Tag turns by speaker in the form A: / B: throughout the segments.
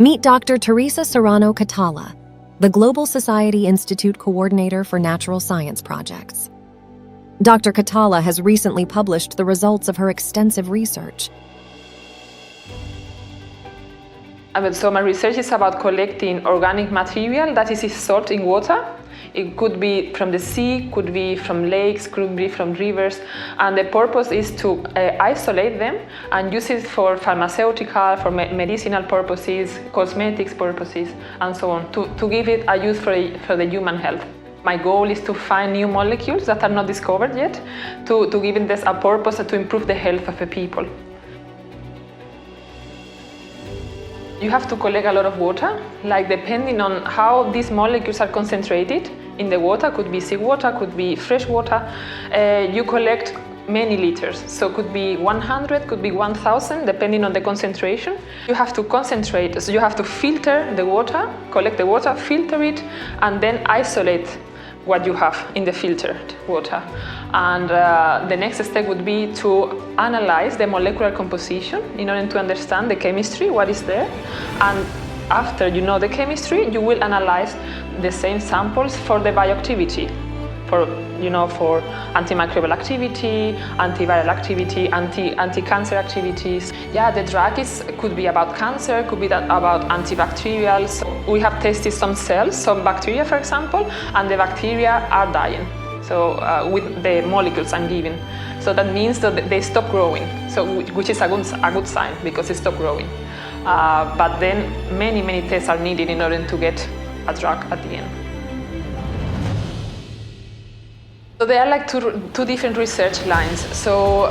A: Meet Dr. Teresa S. Catalá, the Global Society Institute Coordinator for Natural Science Projects. Dr. Catalá has recently published the results of her extensive research.
B: So my research is about collecting organic material that is dissolved in water. It could be from the sea, could be from lakes, could be from rivers, and the purpose is to isolate them and use it for pharmaceutical, for medicinal purposes, cosmetics purposes, and so on, to give it a use for the human health. My goal is to find new molecules that are not discovered yet, to give it a purpose to improve the health of the people. You have to collect a lot of water, like depending on how these molecules are concentrated in the water, could be seawater, could be fresh water, you collect many liters. So could be 100, could be 1,000, depending on the concentration. You have to concentrate, so you have to filter the water, collect the water, filter it, and then isolate what you have in the filtered water. And the next step would be to analyze the molecular composition in order to understand the chemistry, what is there. And after you know the chemistry, you will analyze the same samples for the bioactivity, for antimicrobial activity, antiviral activity, anti-cancer activities. Yeah, the drug could be about cancer, could be about antibacterials. We have tested some cells, some bacteria, for example, and the bacteria are dying. So with the molecules I'm giving. So that means that they stop growing, which is a good sign, because they stop growing. But then many tests are needed in order to get a drug at the end. So there are like two different research lines. So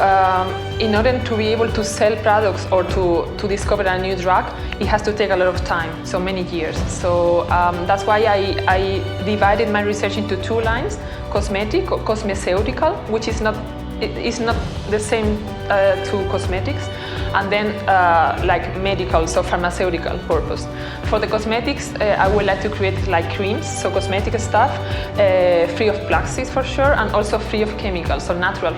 B: in order to be able to sell products or to discover a new drug, it has to take a lot of time, so many years. So that's why I divided my research into two lines: cosmetic or cosmeceutical, which is not the same to cosmetics, and then like medical, so pharmaceutical purpose. For the cosmetics, I would like to create like creams, so cosmetic stuff, free of plastics for sure, and also free of chemicals, so natural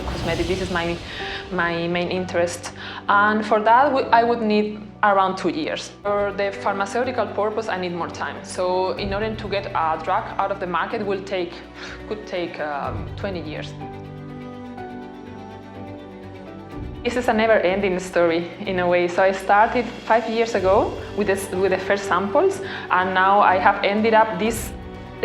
B: cosmetic. This is my main interest, and for that I would need around 2 years. For the pharmaceutical purpose, I need more time. So in order to get a drug out of the market could take 20 years. This is a never-ending story in a way. So I started 5 years ago with the first samples, and now I have ended up this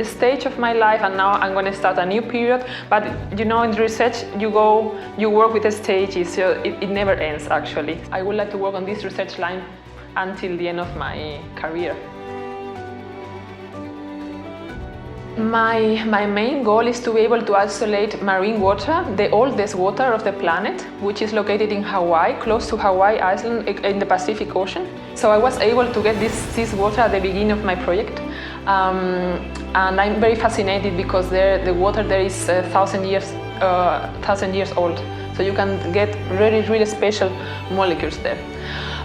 B: stage of my life, and now I'm going to start a new period. But in research, you work with the stages, so it never ends actually. I would like to work on this research line until the end of my career. My main goal is to be able to isolate marine water, the oldest water of the planet, which is located in Hawaii, close to Hawaii Island in the Pacific Ocean. So I was able to get this water at the beginning of my project. And I'm very fascinated because the water there is 1,000 years old. So you can get really special molecules there.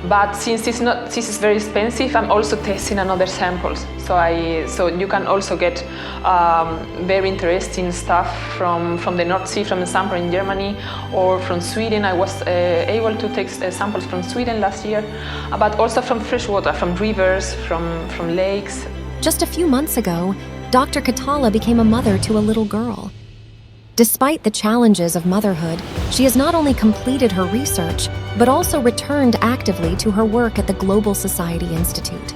B: But since this is very expensive, I'm also testing another samples. So you can also get very interesting stuff from the North Sea, from a sample in Germany, or from Sweden. I was able to take samples from Sweden last year, but also from fresh water, from rivers, from lakes.
A: Just a few months ago, Dr. Catalá became a mother to a little girl. Despite the challenges of motherhood, she has not only completed her research, but also returned actively to her work at the Global Society Institute.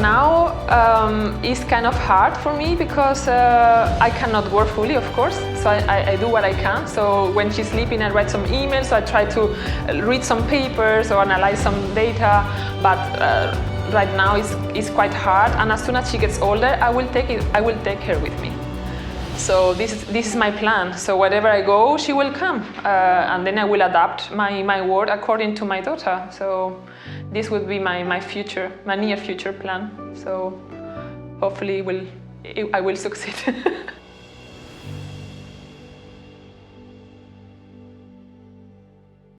B: Now it's kind of hard for me because I cannot work fully, of course, so I do what I can. So when she's sleeping, I write some emails, so I try to read some papers or analyze some data, but right now it's quite hard, and as soon as she gets older, I will take her with me. So this is my plan. So wherever I go, she will come, and then I will adapt my work according to my daughter. So this would be my near future plan. So hopefully I will succeed.